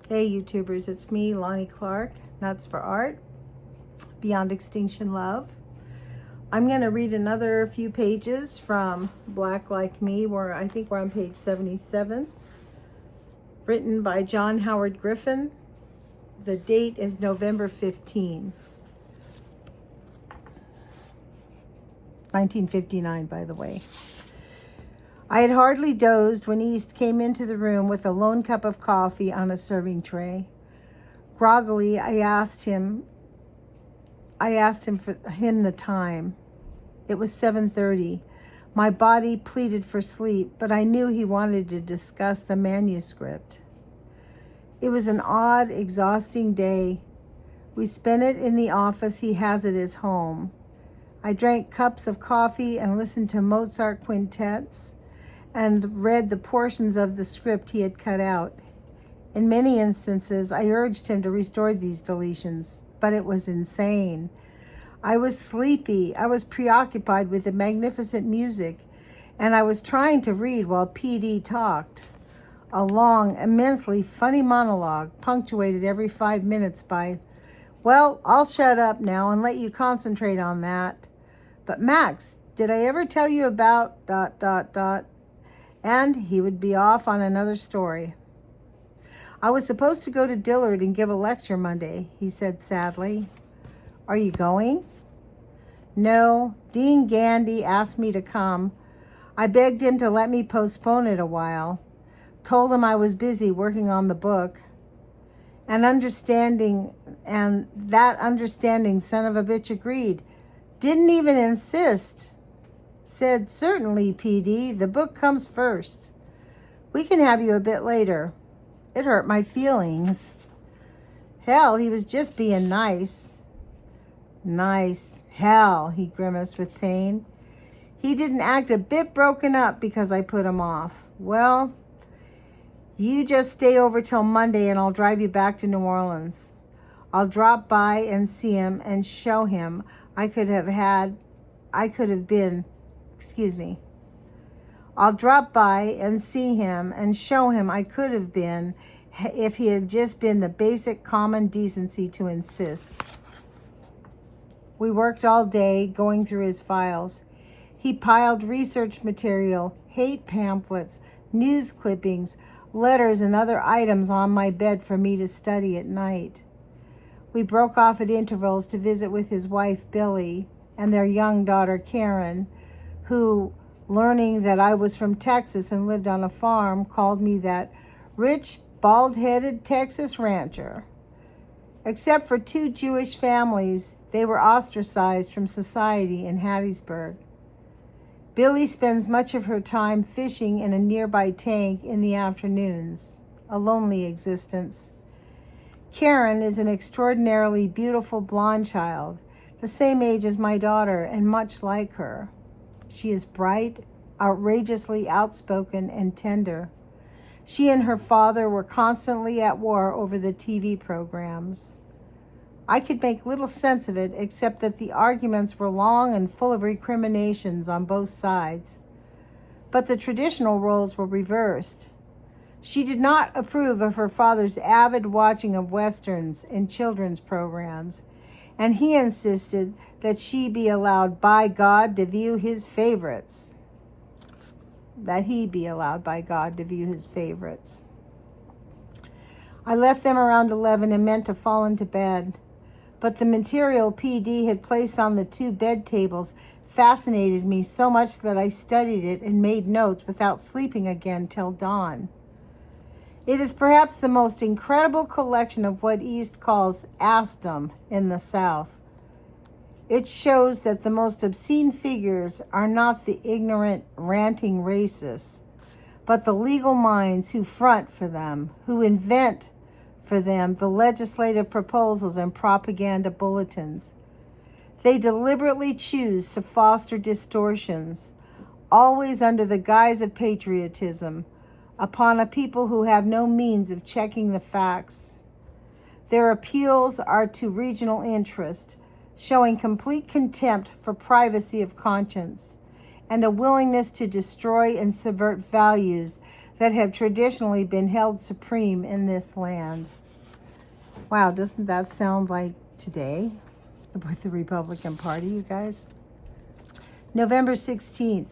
Hey YouTubers, it's me, Lonnie Clark, Nuts for Art, Beyond Extinction Love. I'm going to read another few pages from Black Like Me, where I think we're on page 77, written by John Howard Griffin. The date is November 15, 1959, by the way. I had hardly dozed when East came into the room with a lone cup of coffee on a serving tray. Groggily, I asked him the time. It was 7:30. My body pleaded for sleep, but I knew he wanted to discuss the manuscript. It was an odd, exhausting day. We spent it in the office he has at his home. I drank cups of coffee and listened to Mozart quintets and read the portions of the script he had cut out. In many instances, I urged him to restore these deletions, but it was insane. I was sleepy. I was preoccupied with the magnificent music, and I was trying to read while PD talked. A long, immensely funny monologue, punctuated every 5 minutes by, "Well, I'll shut up now and let you concentrate on that. But Max, did I ever tell you about ... And he would be off on another story. I was supposed to go to Dillard and give a lecture Monday, he said sadly. Are you going? No, Dean Gandy asked me to come. I begged him to let me postpone it a while. Told him I was busy working on the book. And that understanding son of a bitch agreed. Didn't even insist. Said, certainly, PD, the book comes first. We can have you a bit later. It hurt my feelings. Hell, he was just being nice. Nice. Hell, he grimaced with pain. He didn't act a bit broken up because I put him off. Well, you just stay over till Monday and I'll drive you back to New Orleans. I'll drop by and see him and show him I'll drop by and see him and show him I could have been if he had just been the basic common decency to insist. We worked all day going through his files. He piled research material, hate pamphlets, news clippings, letters, and other items on my bed for me to study at night. We broke off at intervals to visit with his wife, Billy, and their young daughter, Karen, who, learning that I was from Texas and lived on a farm, called me that rich, bald-headed Texas rancher. Except for 2 Jewish families, they were ostracized from society in Hattiesburg. Billy spends much of her time fishing in a nearby tank in the afternoons, a lonely existence. Karen is an extraordinarily beautiful blonde child, the same age as my daughter and much like her. She is bright, outrageously outspoken, and tender. She and her father were constantly at war over the TV programs. I could make little sense of it, except that the arguments were long and full of recriminations on both sides. But the traditional roles were reversed. She did not approve of her father's avid watching of Westerns and children's programs, and he insisted that she be allowed by God to view his favorites. I left them around 11 and meant to fall into bed, but the material PD had placed on the 2 bed tables fascinated me so much that I studied it and made notes without sleeping again till dawn. It is perhaps the most incredible collection of what East calls assdom in the South. It shows that the most obscene figures are not the ignorant, ranting racists, but the legal minds who front for them, who invent for them the legislative proposals and propaganda bulletins. They deliberately choose to foster distortions, always under the guise of patriotism, upon a people who have no means of checking the facts. Their appeals are to regional interest, showing complete contempt for privacy of conscience, and a willingness to destroy and subvert values that have traditionally been held supreme in this land. Wow, doesn't that sound like today with the Republican Party, you guys? November 16th.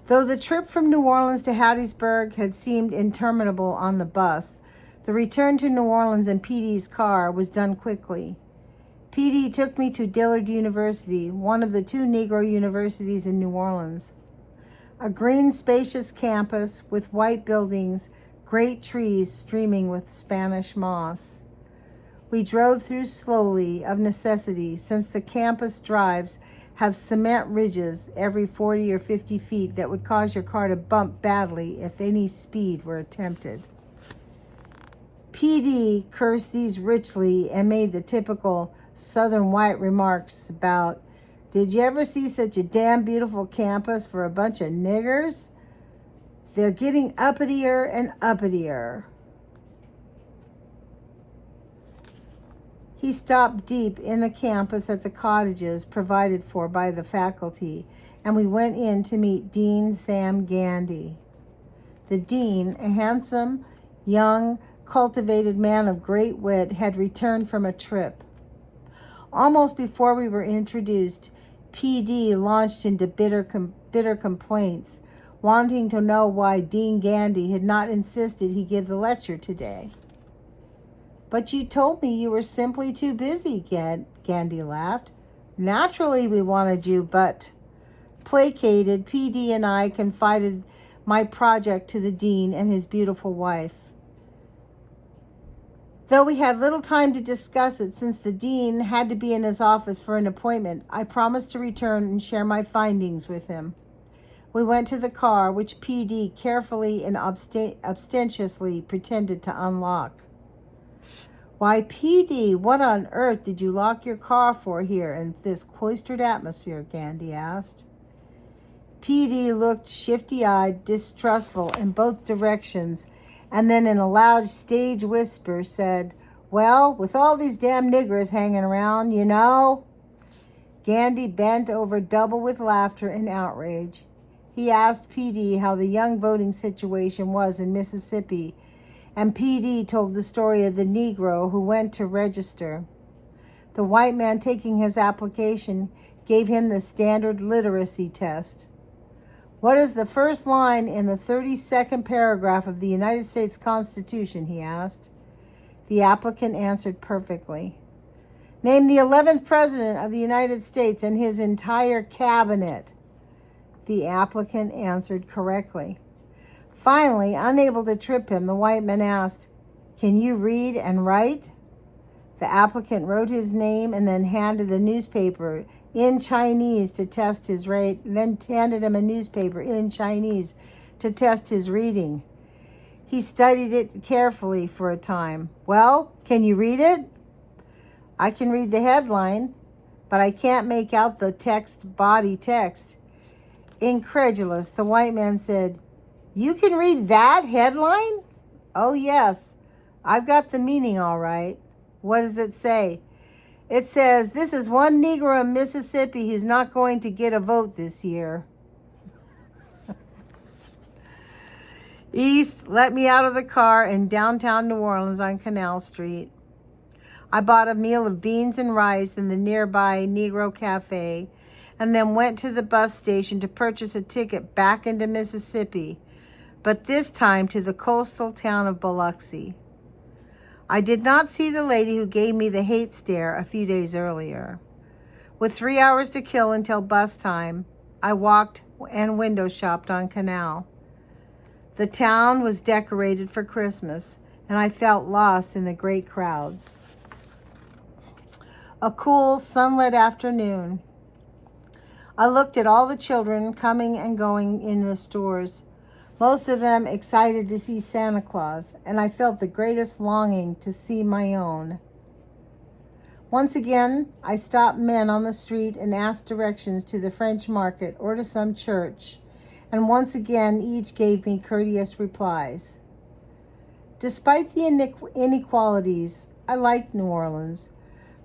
Though the trip from New Orleans to Hattiesburg had seemed interminable on the bus, the return to New Orleans in PD's car was done quickly. PD took me to Dillard University, one of the 2 Negro universities in New Orleans. A green, spacious campus with white buildings, great trees streaming with Spanish moss. We drove through slowly, of necessity, since the campus drives have cement ridges every 40 or 50 feet that would cause your car to bump badly if any speed were attempted. PD cursed these richly and made the typical Southern white remarks about, "Did you ever see such a damn beautiful campus for a bunch of niggers? They're getting uppitier and uppitier." He stopped deep in the campus at the cottages provided for by the faculty, and we went in to meet Dean Sam Gandy. The dean, a handsome, young, cultivated man of great wit, had returned from a trip. Almost before we were introduced, PD launched into bitter complaints, wanting to know why Dean Gandy had not insisted he give the lecture today. "But you told me you were simply too busy," Gandy laughed. "Naturally we wanted you, but..." Placated, PD and I confided my project to the dean and his beautiful wife. Though we had little time to discuss it since the dean had to be in his office for an appointment, I promised to return and share my findings with him. We went to the car, which PD carefully and ostentatiously pretended to unlock. "Why, PD, what on earth did you lock your car for here in this cloistered atmosphere?" Gandy asked. PD looked shifty-eyed, distrustful in both directions, and then in a loud stage whisper said, "Well, with all these damn niggers hanging around, you know." Gandy bent over double with laughter and outrage. He asked PD how the young voting situation was in Mississippi, and PD told the story of the Negro who went to register. The white man taking his application gave him the standard literacy test. "What is the first line in the 32nd paragraph of the United States Constitution?" he asked. The applicant answered perfectly. "Name the 11th President of the United States and his entire cabinet." The applicant answered correctly. Finally, unable to trip him, the white man asked, "Can you read and write?" The applicant wrote his name and then handed the newspaper in Chinese to test his rate, then handed him a newspaper in Chinese to test his reading. He studied it carefully for a time. "Well, can you read it?" "I can read the headline, but I can't make out the body text." Incredulous, the white man said, "You can read that headline?" "Oh, yes. I've got the meaning all right." "What does it say?" "It says, 'This is one Negro in Mississippi who's not going to get a vote this year.'" East let me out of the car in downtown New Orleans on Canal Street. I bought a meal of beans and rice in the nearby Negro Cafe, and then went to the bus station to purchase a ticket back into Mississippi, but this time to the coastal town of Biloxi. I did not see the lady who gave me the hate stare a few days earlier. With 3 hours to kill until bus time, I walked and window shopped on Canal. The town was decorated for Christmas, and I felt lost in the great crowds. A cool, sunlit afternoon. I looked at all the children coming and going in the stores, most of them excited to see Santa Claus, and I felt the greatest longing to see my own. Once again, I stopped men on the street and asked directions to the French market or to some church, and once again each gave me courteous replies. Despite the inequalities, I liked New Orleans,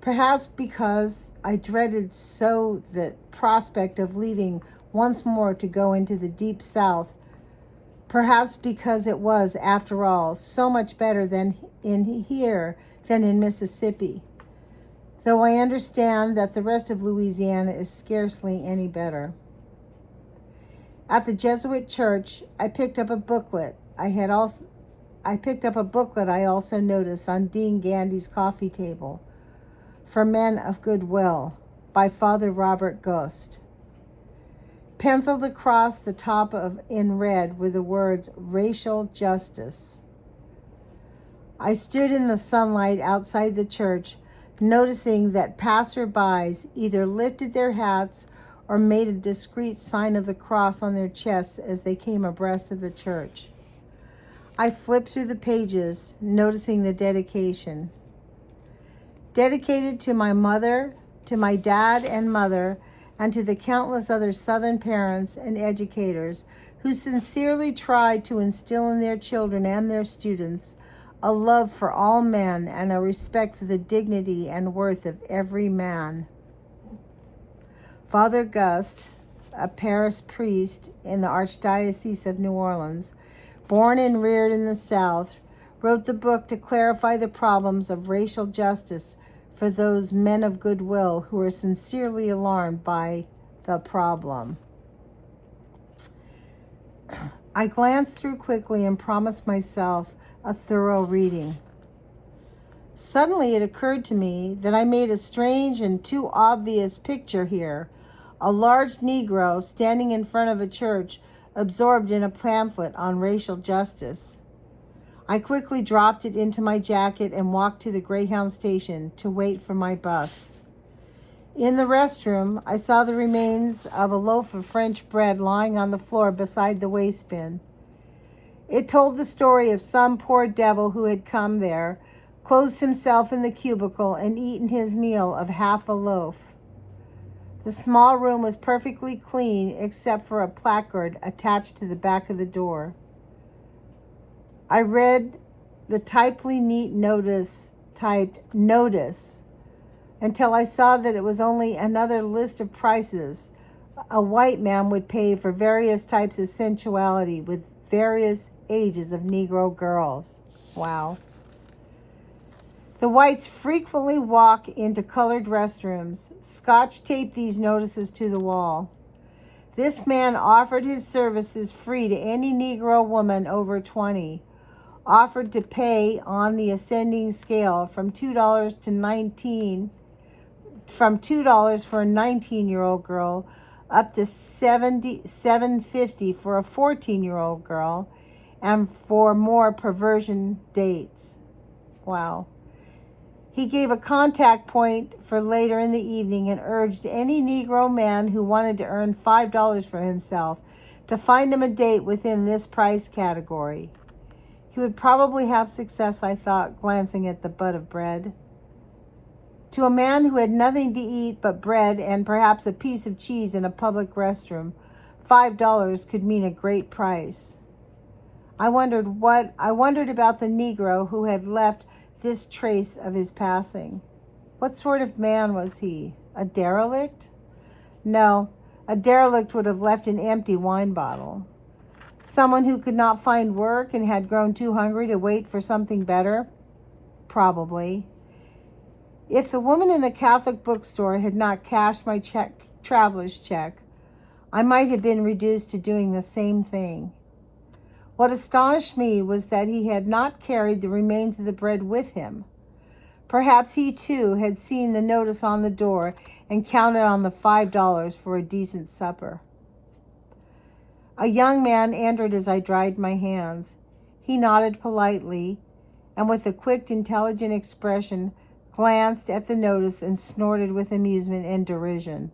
perhaps because I dreaded so the prospect of leaving once more to go into the deep South, Perhaps because it was, after all, so much better than in Mississippi, though I understand that the rest of Louisiana is scarcely any better. At the Jesuit church, I picked up a booklet I also noticed on Dean Gandy's coffee table, For Men of Goodwill, by Father Robert Ghost. Penciled across the top in red were the words racial justice. I stood in the sunlight outside the church, noticing that passerbys either lifted their hats or made a discreet sign of the cross on their chests as they came abreast of the church. I flipped through the pages, noticing the dedication. Dedicated to my mother, to my dad and mother, and to the countless other Southern parents and educators who sincerely tried to instill in their children and their students a love for all men and a respect for the dignity and worth of every man. Father Gust, a Paris priest in the Archdiocese of New Orleans, born and reared in the South, wrote the book to clarify the problems of racial justice for those men of goodwill who are sincerely alarmed by the problem. I glanced through quickly and promised myself a thorough reading. Suddenly it occurred to me that I made a strange and too obvious picture here, a large Negro standing in front of a church absorbed in a pamphlet on racial justice. I quickly dropped it into my jacket and walked to the Greyhound station to wait for my bus. In the restroom, I saw the remains of a loaf of French bread lying on the floor beside the waste bin. It told the story of some poor devil who had come there, closed himself in the cubicle, and eaten his meal of half a loaf. The small room was perfectly clean except for a placard attached to the back of the door. I read the typically neat notice typed "Notice" until I saw that it was only another list of prices a white man would pay for various types of sensuality with various ages of Negro girls. Wow. The whites frequently walk into colored restrooms, scotch tape these notices to the wall. This man offered his services free to any Negro woman over 20, offered to pay on the ascending scale from $2 to $19, from $2 for a 19-year-old girl up to $7.50 for a 14-year-old girl, and for more perversion dates. Wow. He gave a contact point for later in the evening and urged any Negro man who wanted to earn $5 for himself to find him a date within this price category. He would probably have success, I thought, glancing at the bud of bread. To a man who had nothing to eat but bread and perhaps a piece of cheese in a public restroom, $5 could mean a great price. I wondered about the Negro who had left this trace of his passing. What sort of man was he? A derelict? No, a derelict would have left an empty wine bottle. Someone who could not find work and had grown too hungry to wait for something better? Probably. If the woman in the Catholic bookstore had not cashed my traveler's check, I might have been reduced to doing the same thing. What astonished me was that he had not carried the remains of the bread with him. Perhaps he too had seen the notice on the door and counted on the $5 for a decent supper. A young man entered as I dried my hands. He nodded politely and with a quick, intelligent expression glanced at the notice and snorted with amusement and derision.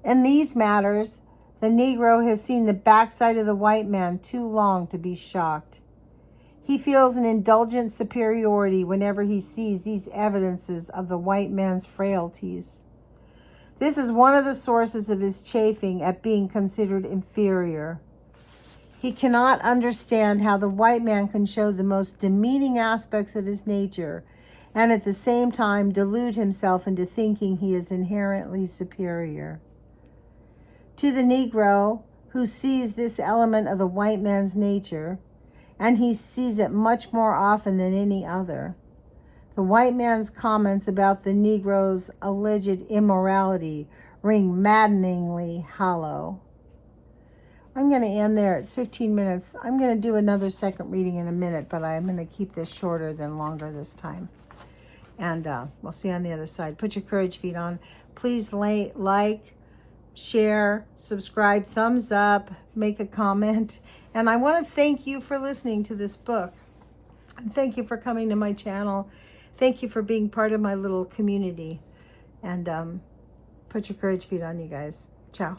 In these matters, the Negro has seen the backside of the white man too long to be shocked. He feels an indulgent superiority whenever he sees these evidences of the white man's frailties. This is one of the sources of his chafing at being considered inferior. He cannot understand how the white man can show the most demeaning aspects of his nature and at the same time delude himself into thinking he is inherently superior. To the Negro, who sees this element of the white man's nature, and he sees it much more often than any other. The white man's comments about the Negro's alleged immorality ring maddeningly hollow. I'm going to end there. It's 15 minutes. I'm going to do another second reading in a minute, but I'm going to keep this shorter than longer this time. And we'll see you on the other side. Put your courage feet on. Please like, share, subscribe, thumbs up, make a comment. And I want to thank you for listening to this book. And thank you for coming to my channel. Thank you for being part of my little community. And put your courage feet on, you guys. Ciao.